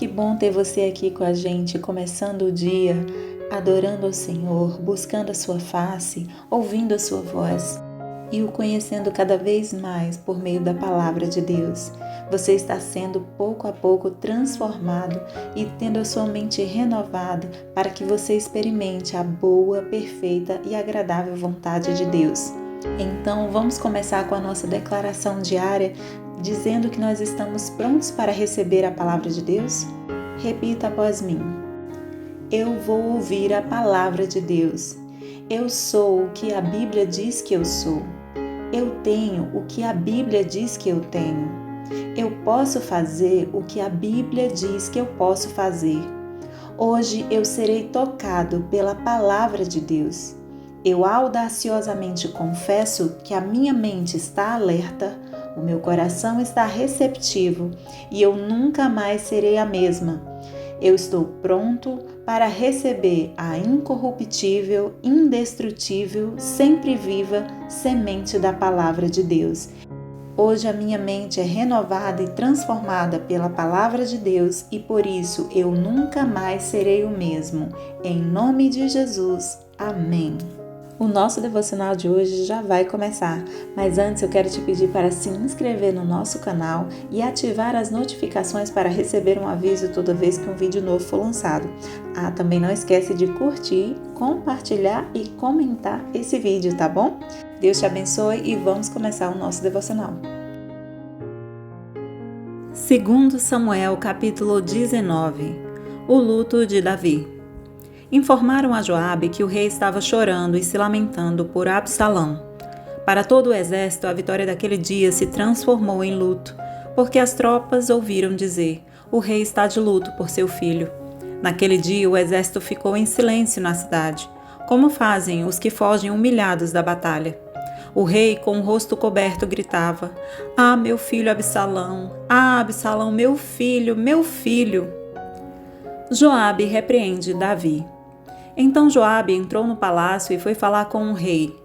Que bom ter você aqui com a gente, começando o dia, adorando ao Senhor, buscando a sua face, ouvindo a sua voz e o conhecendo cada vez mais por meio da palavra de Deus. Você está sendo pouco a pouco transformado e tendo a sua mente renovada para que você experimente a boa, perfeita e agradável vontade de Deus. Então, vamos começar com a nossa declaração diária, dizendo que nós estamos prontos para receber a palavra de Deus? Repita após mim. Eu vou ouvir a palavra de Deus. Eu sou o que a Bíblia diz que eu sou. Eu tenho o que a Bíblia diz que eu tenho. Eu posso fazer o que a Bíblia diz que eu posso fazer. Hoje eu serei tocado pela palavra de Deus. Eu audaciosamente confesso que a minha mente está alerta, o meu coração está receptivo e eu nunca mais serei a mesma. Eu estou pronto para receber a incorruptível, indestrutível, sempre viva semente da palavra de Deus. Hoje a minha mente é renovada e transformada pela palavra de Deus e por isso eu nunca mais serei o mesmo. Em nome de Jesus. Amém. O nosso devocional de hoje já vai começar, mas antes eu quero te pedir para se inscrever no nosso canal e ativar as notificações para receber um aviso toda vez que um vídeo novo for lançado. Também não esquece de curtir, compartilhar e comentar esse vídeo, tá bom? Deus te abençoe e vamos começar o nosso devocional. 2 Samuel capítulo 19. O luto de Davi. Informaram a Joabe que o rei estava chorando e se lamentando por Absalão. Para todo o exército, a vitória daquele dia se transformou em luto, porque as tropas ouviram dizer: o rei está de luto por seu filho. Naquele dia, o exército ficou em silêncio na cidade, como fazem os que fogem humilhados da batalha. O rei, com o rosto coberto, gritava: "Ah, meu filho Absalão! Ah, Absalão, meu filho, meu filho!" Joabe repreende Davi. Então Joabe entrou no palácio e foi falar com o rei.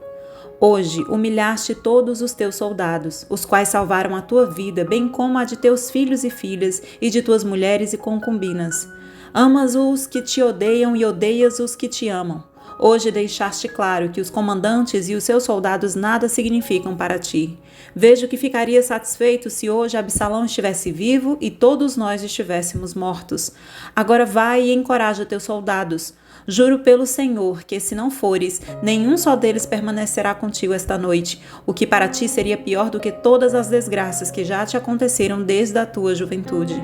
Hoje humilhaste todos os teus soldados, os quais salvaram a tua vida, bem como a de teus filhos e filhas, e de tuas mulheres e concubinas. Amas os que te odeiam e odeias os que te amam. Hoje deixaste claro que os comandantes e os seus soldados nada significam para ti. Vejo que ficaria satisfeito se hoje Absalão estivesse vivo e todos nós estivéssemos mortos. Agora vai e encoraja teus soldados. Juro pelo Senhor que, se não fores, nenhum só deles permanecerá contigo esta noite, o que para ti seria pior do que todas as desgraças que já te aconteceram desde a tua juventude.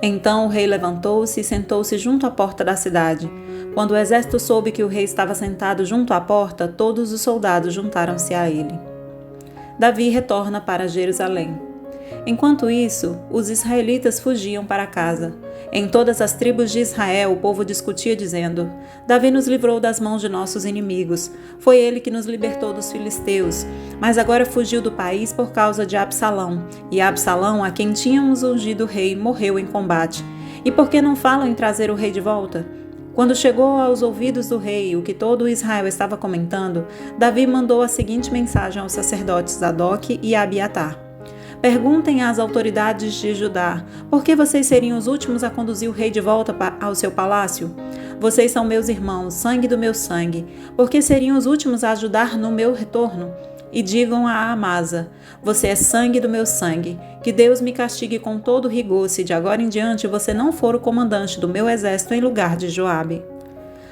Então o rei levantou-se e sentou-se junto à porta da cidade. Quando o exército soube que o rei estava sentado junto à porta, todos os soldados juntaram-se a ele. Davi retorna para Jerusalém. Enquanto isso, os israelitas fugiam para casa. Em todas as tribos de Israel, o povo discutia dizendo: Davi nos livrou das mãos de nossos inimigos. Foi ele que nos libertou dos filisteus. Mas agora fugiu do país por causa de Absalão. E Absalão, a quem tínhamos ungido rei, morreu em combate. E por que não falam em trazer o rei de volta? Quando chegou aos ouvidos do rei o que todo Israel estava comentando, Davi mandou a seguinte mensagem aos sacerdotes Zadoque e Abiatar: Perguntem às autoridades de Judá, por que vocês seriam os últimos a conduzir o rei de volta ao seu palácio? Vocês são meus irmãos, sangue do meu sangue, por que seriam os últimos a ajudar no meu retorno? E digam a Amasa: você é sangue do meu sangue, que Deus me castigue com todo rigor se de agora em diante você não for o comandante do meu exército em lugar de Joabe.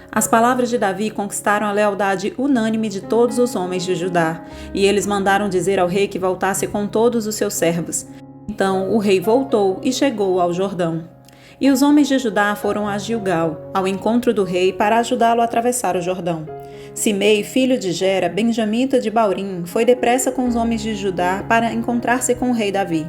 As palavras de Davi conquistaram a lealdade unânime de todos os homens de Judá, e eles mandaram dizer ao rei que voltasse com todos os seus servos. Então o rei voltou e chegou ao Jordão. E os homens de Judá foram a Gilgal, ao encontro do rei, para ajudá-lo a atravessar o Jordão. Simei, filho de Gera, benjamita de Baurim, foi depressa com os homens de Judá para encontrar-se com o rei Davi.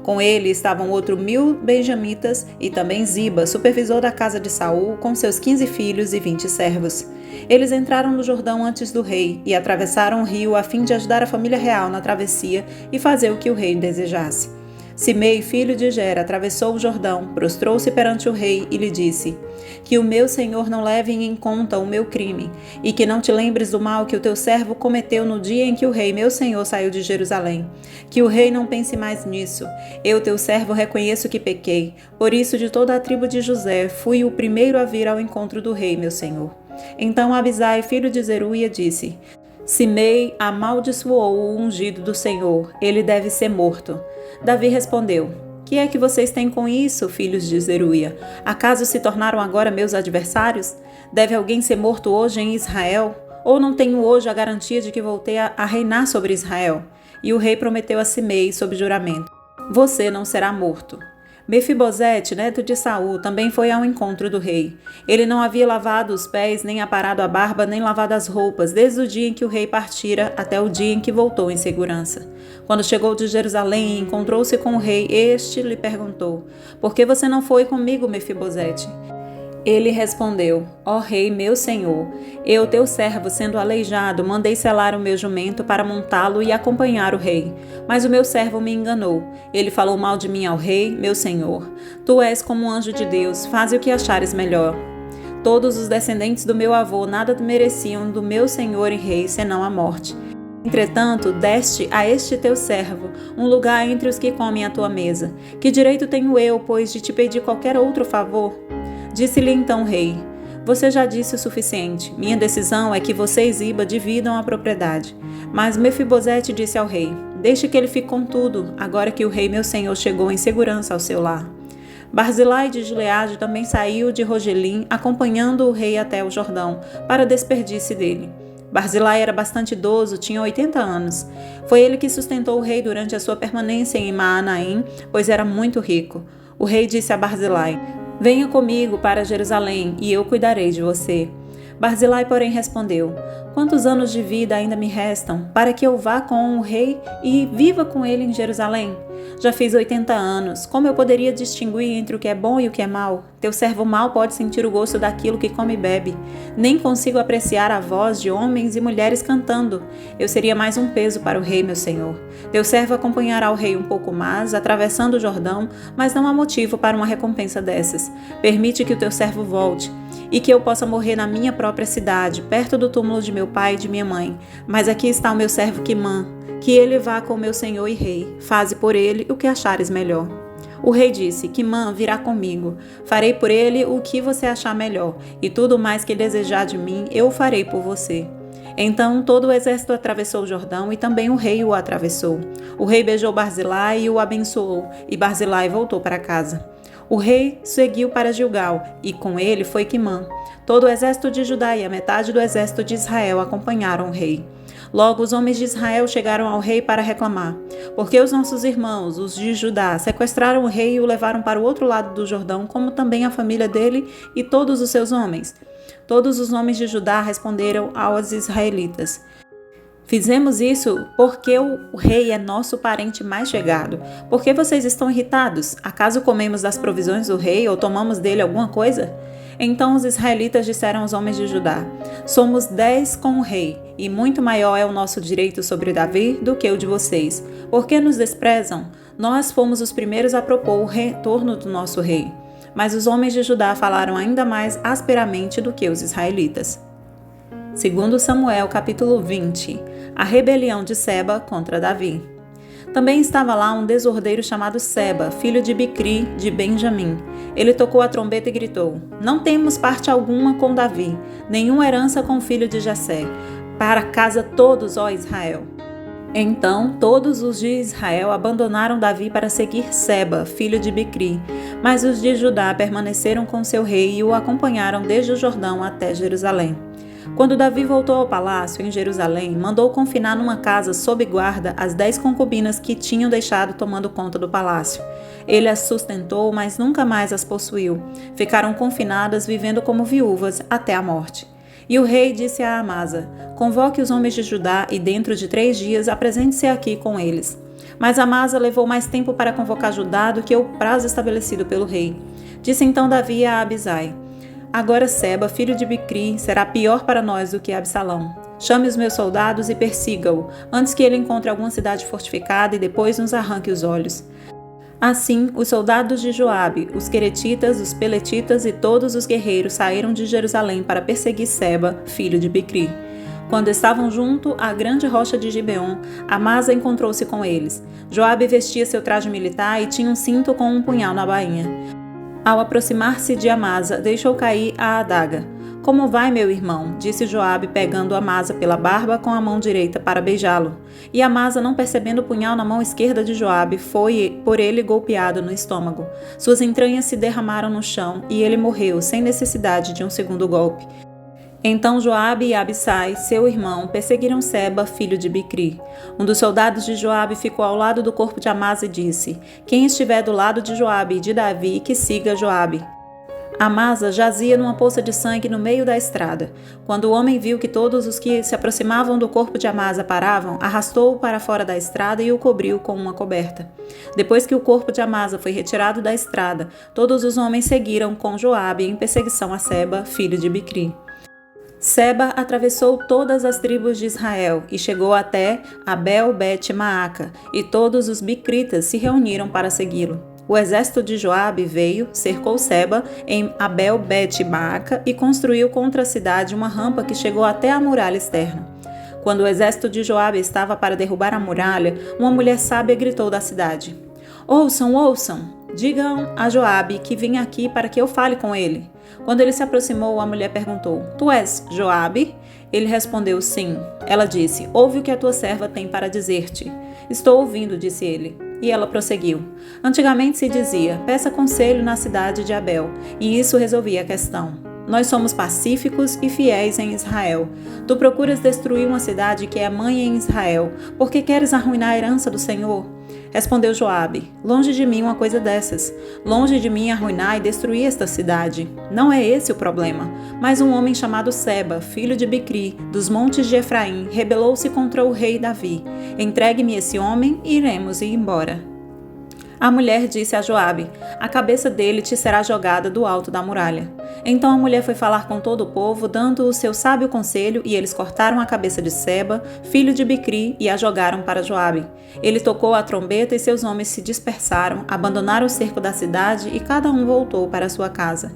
Com ele estavam outros 1000 benjamitas e também Ziba, supervisor da casa de Saul, com seus 15 filhos e 20 servos. Eles entraram no Jordão antes do rei e atravessaram o rio a fim de ajudar a família real na travessia e fazer o que o rei desejasse. Simei, filho de Gera, atravessou o Jordão, prostrou-se perante o rei e lhe disse: Que o meu senhor não leve em conta o meu crime, e que não te lembres do mal que o teu servo cometeu no dia em que o rei, meu senhor, saiu de Jerusalém. Que o rei não pense mais nisso. Eu, teu servo, reconheço que pequei. Por isso, de toda a tribo de José, fui o primeiro a vir ao encontro do rei, meu senhor. Então Abisai, filho de Zeruia, disse: Simei amaldiçoou o ungido do Senhor, ele deve ser morto. Davi respondeu: Que é que vocês têm com isso, filhos de Zeruia? Acaso se tornaram agora meus adversários? Deve alguém ser morto hoje em Israel? Ou não tenho hoje a garantia de que voltei a reinar sobre Israel? E o rei prometeu a Simei sob juramento: Você não será morto. Mefibosete, neto de Saul, também foi ao encontro do rei. Ele não havia lavado os pés, nem aparado a barba, nem lavado as roupas, desde o dia em que o rei partira até o dia em que voltou em segurança. Quando chegou de Jerusalém e encontrou-se com o rei, este lhe perguntou: Por que você não foi comigo, Mefibosete? Ele respondeu: Ó rei, meu senhor, eu, teu servo, sendo aleijado, mandei selar o meu jumento para montá-lo e acompanhar o rei. Mas o meu servo me enganou. Ele falou mal de mim ao rei, meu senhor. Tu és como um anjo de Deus, faze o que achares melhor. Todos os descendentes do meu avô nada mereciam do meu senhor e rei, senão a morte. Entretanto, deste a este teu servo um lugar entre os que comem à tua mesa. Que direito tenho eu, pois, de te pedir qualquer outro favor? Disse-lhe então o rei: Você já disse o suficiente. Minha decisão é que você e Ziba dividam a propriedade. Mas Mefibosete disse ao rei: Deixe que ele fique com tudo, agora que o rei meu senhor chegou em segurança ao seu lar. Barzilai de Gileade também saiu de Rogelim, acompanhando o rei até o Jordão, para desperdício dele. Barzilai era bastante idoso, tinha 80 anos. Foi ele que sustentou o rei durante a sua permanência em Maanaim, pois era muito rico. O rei disse a Barzilai: Venha comigo para Jerusalém, e eu cuidarei de você. Barzilai, porém, respondeu: Quantos anos de vida ainda me restam para que eu vá com o rei e viva com ele em Jerusalém? Já fiz 80 anos. Como eu poderia distinguir entre o que é bom e o que é mal? Teu servo mal pode sentir o gosto daquilo que come e bebe. Nem consigo apreciar a voz de homens e mulheres cantando. Eu seria mais um peso para o rei, meu senhor. Teu servo acompanhará o rei um pouco mais, atravessando o Jordão, mas não há motivo para uma recompensa dessas. Permite que o teu servo volte, e que eu possa morrer na minha própria cidade, perto do túmulo de meu pai e de minha mãe. Mas aqui está o meu servo Quimã, que ele vá com meu senhor e rei. Faze por ele o que achares melhor. O rei disse: Quimã virá comigo. Farei por ele o que você achar melhor, e tudo mais que desejar de mim, eu farei por você. Então todo o exército atravessou o Jordão e também o rei o atravessou. O rei beijou Barzilai e o abençoou, e Barzilai voltou para casa. O rei seguiu para Gilgal, e com ele foi Quimã. Todo o exército de Judá e a metade do exército de Israel acompanharam o rei. Logo os homens de Israel chegaram ao rei para reclamar: Porque os nossos irmãos, os de Judá, sequestraram o rei e o levaram para o outro lado do Jordão, como também a família dele e todos os seus homens. Todos os homens de Judá responderam aos israelitas: Fizemos isso porque o rei é nosso parente mais chegado. Por que vocês estão irritados? Acaso comemos das provisões do rei ou tomamos dele alguma coisa? Então os israelitas disseram aos homens de Judá: Somos 10 com o rei, e muito maior é o nosso direito sobre Davi do que o de vocês. Por que nos desprezam? Nós fomos os primeiros a propor o retorno do nosso rei. Mas os homens de Judá falaram ainda mais asperamente do que os israelitas. Segundo Samuel, capítulo 20, a rebelião de Seba contra Davi. Também estava lá um desordeiro chamado Seba, filho de Bicri, de Benjamim. Ele tocou a trombeta e gritou: Não temos parte alguma com Davi, nenhuma herança com o filho de Jessé. Para casa todos, ó Israel. Então todos os de Israel abandonaram Davi para seguir Seba, filho de Bicri, mas os de Judá permaneceram com seu rei e o acompanharam desde o Jordão até Jerusalém. Quando Davi voltou ao palácio em Jerusalém, mandou confinar numa casa sob guarda as 10 concubinas que tinham deixado tomando conta do palácio. Ele as sustentou, mas nunca mais as possuiu. Ficaram confinadas, vivendo como viúvas até a morte. E o rei disse a Amasa: Convoque os homens de Judá e dentro de 3 dias apresente-se aqui com eles. Mas Amasa levou mais tempo para convocar Judá do que o prazo estabelecido pelo rei. Disse então Davi a Abisai: Agora Seba, filho de Bicri, será pior para nós do que Absalão. Chame os meus soldados e persiga-o, antes que ele encontre alguma cidade fortificada e depois nos arranque os olhos. Assim, os soldados de Joabe, os queretitas, os peletitas e todos os guerreiros saíram de Jerusalém para perseguir Seba, filho de Bicri. Quando estavam junto à grande rocha de Gibeon, Amasa encontrou-se com eles. Joabe vestia seu traje militar e tinha um cinto com um punhal na bainha. Ao aproximar-se de Amasa, deixou cair a adaga. "Como vai, meu irmão?", disse Joabe, pegando Amasa pela barba com a mão direita para beijá-lo. E Amasa, não percebendo o punhal na mão esquerda de Joabe, foi por ele golpeado no estômago. Suas entranhas se derramaram no chão e ele morreu, sem necessidade de um segundo golpe. Então Joabe e Abissai, seu irmão, perseguiram Seba, filho de Bicri. Um dos soldados de Joabe ficou ao lado do corpo de Amasa e disse: "Quem estiver do lado de Joabe e de Davi, que siga Joabe." Amasa jazia numa poça de sangue no meio da estrada. Quando o homem viu que todos os que se aproximavam do corpo de Amasa paravam, arrastou-o para fora da estrada e o cobriu com uma coberta. Depois que o corpo de Amasa foi retirado da estrada, todos os homens seguiram com Joabe em perseguição a Seba, filho de Bicri. Seba atravessou todas as tribos de Israel e chegou até Abel-Bet-Maaca, e todos os bicritas se reuniram para segui-lo. O exército de Joabe veio, cercou Seba em Abel-Bet-Maaca e construiu contra a cidade uma rampa que chegou até a muralha externa. Quando o exército de Joabe estava para derrubar a muralha, uma mulher sábia gritou da cidade: "Ouçam, ouçam! Digam a Joabe que vim aqui para que eu fale com ele." Quando ele se aproximou, a mulher perguntou: "Tu és Joabe?" Ele respondeu: "Sim." Ela disse: "Ouve o que a tua serva tem para dizer-te." "Estou ouvindo", disse ele. E ela prosseguiu: "Antigamente se dizia: peça conselho na cidade de Abel, e isso resolvia a questão. Nós somos pacíficos e fiéis em Israel. Tu procuras destruir uma cidade que é mãe em Israel, porque queres arruinar a herança do Senhor?" Respondeu Joabe: "Longe de mim uma coisa dessas. Longe de mim arruinar e destruir esta cidade. Não é esse o problema. Mas um homem chamado Seba, filho de Bicri, dos montes de Efraim, rebelou-se contra o rei Davi. Entregue-me esse homem e iremos ir embora." A mulher disse a Joabe: "A cabeça dele te será jogada do alto da muralha." Então a mulher foi falar com todo o povo, dando o seu sábio conselho, e eles cortaram a cabeça de Seba, filho de Bicri, e a jogaram para Joabe. Ele tocou a trombeta e seus homens se dispersaram, abandonaram o cerco da cidade e cada um voltou para sua casa.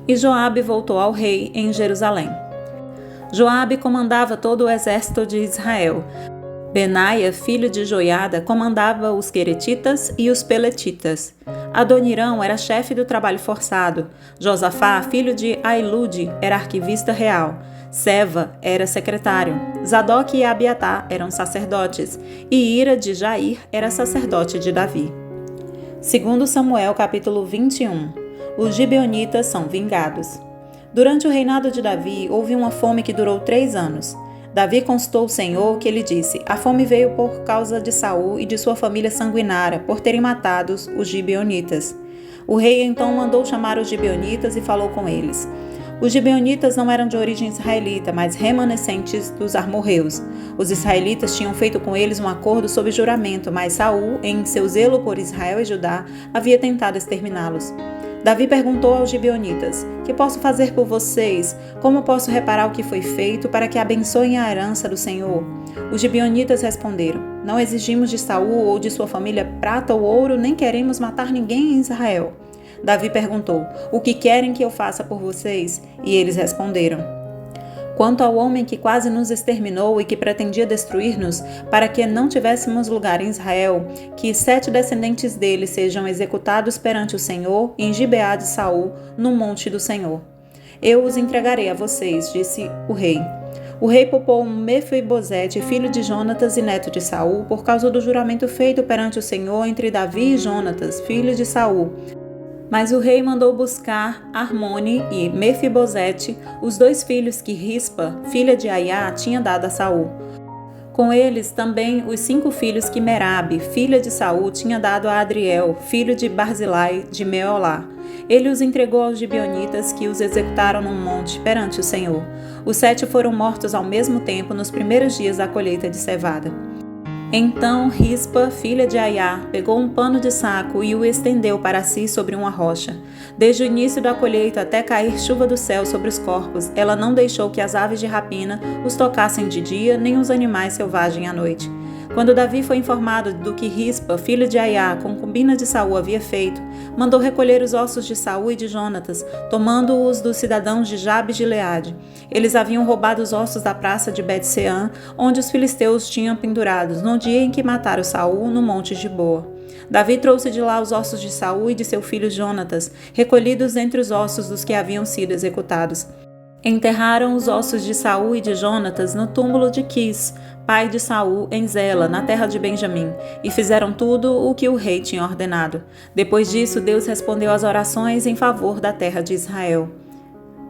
E Joabe voltou ao rei em Jerusalém. Joabe comandava todo o exército de Israel. Benaia, filho de Joiada, comandava os queretitas e os peletitas. Adonirão era chefe do trabalho forçado. Josafá, filho de Ailude, era arquivista real. Seva era secretário. Zadok e Abiatar eram sacerdotes. E Ira de Jair era sacerdote de Davi. 2 Samuel capítulo 21. Os gibeonitas são vingados. Durante o reinado de Davi, houve uma fome que durou 3 anos. Davi consultou o Senhor, que ele disse: "A fome veio por causa de Saul e de sua família sanguinária, por terem matado os gibeonitas." O rei então mandou chamar os gibeonitas e falou com eles. Os gibeonitas não eram de origem israelita, mas remanescentes dos amorreus. Os israelitas tinham feito com eles um acordo sob juramento, mas Saul, em seu zelo por Israel e Judá, havia tentado exterminá-los. Davi perguntou aos gibeonitas: "Que posso fazer por vocês? Como posso reparar o que foi feito para que abençoem a herança do Senhor?" Os gibeonitas responderam: "Não exigimos de Saul ou de sua família prata ou ouro, nem queremos matar ninguém em Israel." Davi perguntou: "O que querem que eu faça por vocês?" E eles responderam: "Quanto ao homem que quase nos exterminou e que pretendia destruir-nos, para que não tivéssemos lugar em Israel, que 7 descendentes dele sejam executados perante o Senhor em Gibeá de Saul, no monte do Senhor. Eu os entregarei a vocês", disse o rei. O rei poupou Mefibosete, filho de Jonatas e neto de Saul, por causa do juramento feito perante o Senhor entre Davi e Jonatas, filho de Saul. Mas o rei mandou buscar Armone e Mefibosete, os 2 filhos que Rispa, filha de Aiá, tinha dado a Saul. Com eles também os 5 filhos que Merabe, filha de Saul, tinha dado a Adriel, filho de Barzilai de Meolá. Ele os entregou aos gibeonitas, que os executaram num monte perante o Senhor. Os 7 foram mortos ao mesmo tempo nos primeiros dias da colheita de cevada. Então Rispa, filha de Aiá, pegou um pano de saco e o estendeu para si sobre uma rocha. Desde o início da colheita até cair chuva do céu sobre os corpos, ela não deixou que as aves de rapina os tocassem de dia, nem os animais selvagens à noite. Quando Davi foi informado do que Rispa, filho de Aiá, concubina de Saul, havia feito, mandou recolher os ossos de Saul e de Jonatas, tomando-os dos cidadãos de Jabes de Gileade. Eles haviam roubado os ossos da praça de Bet-Sean, onde os filisteus tinham pendurados, no dia em que mataram Saul no monte de Boa. Davi trouxe de lá os ossos de Saul e de seu filho Jonatas, recolhidos entre os ossos dos que haviam sido executados. Enterraram os ossos de Saul e de Jonatas no túmulo de Quis, pai de Saul, em Zela, na terra de Benjamim, e fizeram tudo o que o rei tinha ordenado. Depois disso, Deus respondeu às orações em favor da terra de Israel.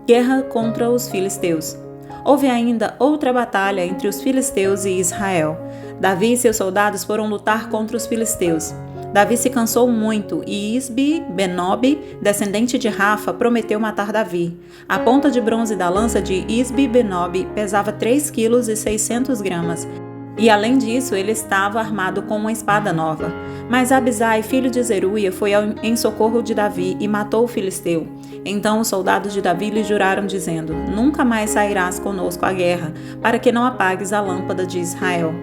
Guerra contra os filisteus. Houve ainda outra batalha entre os filisteus e Israel. Davi e seus soldados foram lutar contra os filisteus. Davi se cansou muito e Isbi-Benob, descendente de Rafa, prometeu matar Davi. A ponta de bronze da lança de Isbi-Benob pesava 3,6 kg. E além disso, ele estava armado com uma espada nova. Mas Abisai, filho de Zeruia, foi em socorro de Davi e matou o filisteu. Então os soldados de Davi lhe juraram, dizendo: Nunca mais sairás conosco à guerra, para que não apagues a lâmpada de Israel.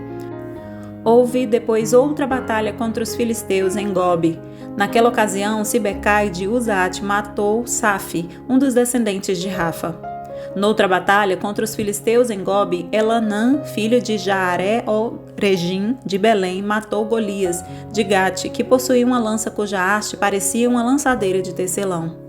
Houve depois outra batalha contra os filisteus em Gobe. Naquela ocasião, Sibecai de Uzate matou Safi, um dos descendentes de Rafa. Noutra batalha contra os filisteus em Gobe, Elanã, filho de Jaare-o-Regim, de Belém, matou Golias, de Gate, que possuía uma lança cuja haste parecia uma lançadeira de tecelão.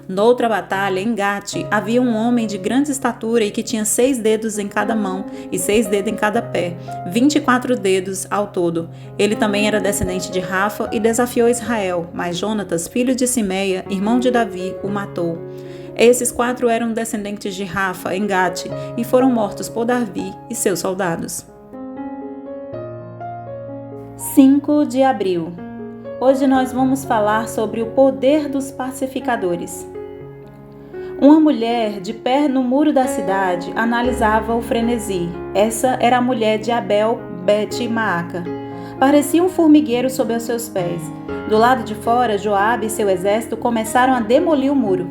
Noutra batalha, em Gate, havia um homem de grande estatura e que tinha 6 dedos em cada mão e 6 dedos em cada pé, 24 dedos ao todo. Ele também era descendente de Rafa e desafiou Israel, mas Jonatas, filho de Simeia, irmão de Davi, o matou. Esses 4 eram descendentes de Rafa em Gate e foram mortos por Davi e seus soldados. 5 de abril. Hoje nós vamos falar sobre o poder dos pacificadores. Uma mulher de pé no muro da cidade analisava o frenesi. Essa era a mulher de Abel Bet-Maaca. Parecia um formigueiro sob os seus pés. Do lado de fora, Joabe e seu exército começaram a demolir o muro.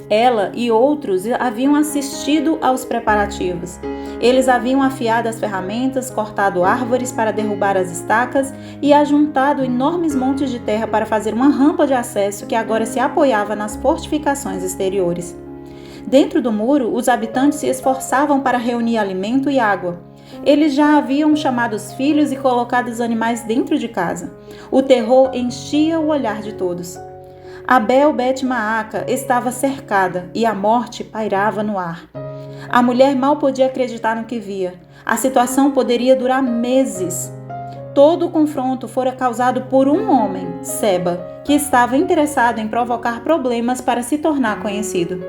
Ela e outros haviam assistido aos preparativos. Eles haviam afiado as ferramentas, cortado árvores para derrubar as estacas e ajuntado enormes montes de terra para fazer uma rampa de acesso que agora se apoiava nas fortificações exteriores. Dentro do muro, os habitantes se esforçavam para reunir alimento e água. Eles já haviam chamado os filhos e colocado os animais dentro de casa. O terror enchia o olhar de todos. Abel Bet-Maaca estava cercada e a morte pairava no ar. A mulher mal podia acreditar no que via. A situação poderia durar meses. Todo o confronto fora causado por um homem, Seba, que estava interessado em provocar problemas para se tornar conhecido.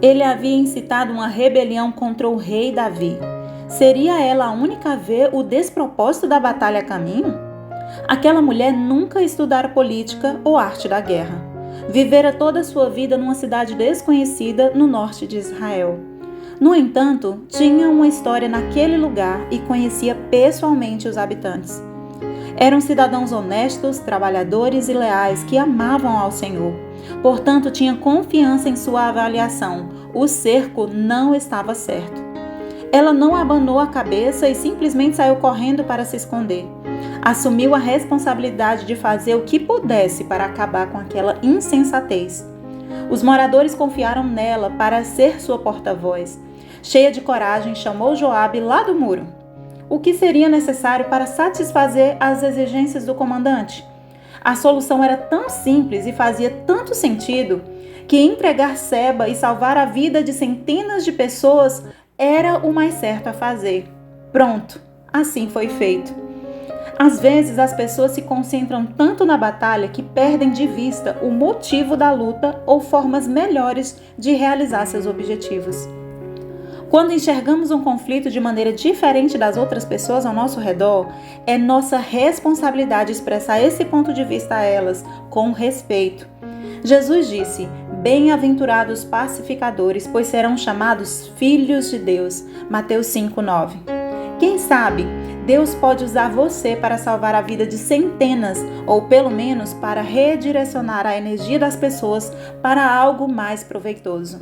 Ele havia incitado uma rebelião contra o rei Davi. Seria ela a única a ver o despropósito da batalha a caminho? Aquela mulher nunca estudara política ou arte da guerra. Vivera toda a sua vida numa cidade desconhecida no norte de Israel. No entanto, tinha uma história naquele lugar e conhecia pessoalmente os habitantes. Eram cidadãos honestos, trabalhadores e leais que amavam ao Senhor. Portanto, tinha confiança em sua avaliação. O cerco não estava certo. Ela não abanou a cabeça e simplesmente saiu correndo para se esconder. Assumiu a responsabilidade de fazer o que pudesse para acabar com aquela insensatez. Os moradores confiaram nela para ser sua porta-voz. Cheia de coragem, chamou Joabe lá do muro. O que seria necessário para satisfazer as exigências do comandante? A solução era tão simples e fazia tanto sentido que entregar Seba e salvar a vida de centenas de pessoas era o mais certo a fazer. Pronto, assim foi feito. Às vezes as pessoas se concentram tanto na batalha que perdem de vista o motivo da luta ou formas melhores de realizar seus objetivos. Quando enxergamos um conflito de maneira diferente das outras pessoas ao nosso redor, é nossa responsabilidade expressar esse ponto de vista a elas com respeito. Jesus disse: Bem-aventurados pacificadores, pois serão chamados filhos de Deus. Mateus 5:9. Quem sabe, Deus pode usar você para salvar a vida de centenas, ou pelo menos para redirecionar a energia das pessoas para algo mais proveitoso.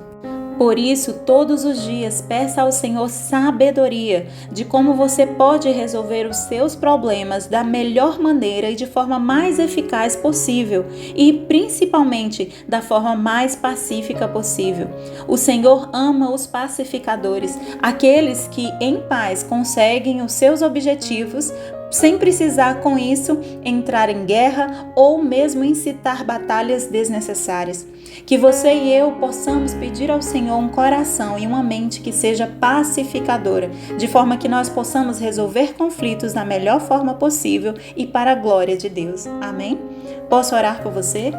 Por isso, todos os dias, peça ao Senhor sabedoria de como você pode resolver os seus problemas da melhor maneira e de forma mais eficaz possível e, principalmente, da forma mais pacífica possível. O Senhor ama os pacificadores, aqueles que, em paz, conseguem os seus objetivos sem precisar com isso entrar em guerra ou mesmo incitar batalhas desnecessárias. Que você e eu possamos pedir ao Senhor um coração e uma mente que seja pacificadora, de forma que nós possamos resolver conflitos da melhor forma possível e para a glória de Deus. Amém? Posso orar por você?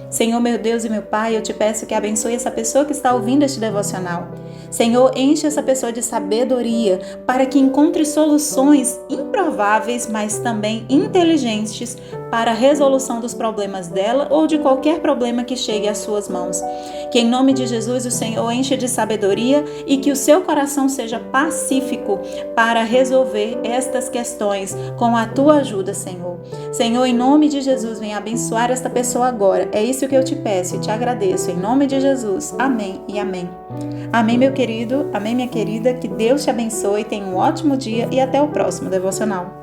Senhor, meu Deus e meu Pai, eu te peço que abençoe essa pessoa que está ouvindo este devocional. Senhor, enche essa pessoa de sabedoria para que encontre soluções improváveis, mas também inteligentes para a resolução dos problemas dela ou de qualquer problema que chegue às suas mãos. Que em nome de Jesus o Senhor enche de sabedoria e que o seu coração seja pacífico para resolver estas questões com a tua ajuda, Senhor. Senhor, em nome de Jesus, venha abençoar esta pessoa agora. É isso que eu te peço e te agradeço. Em nome de Jesus. Amém e amém. Amém, meu querido. Amém, minha querida. Que Deus te abençoe. Tenha um ótimo dia e até o próximo devocional.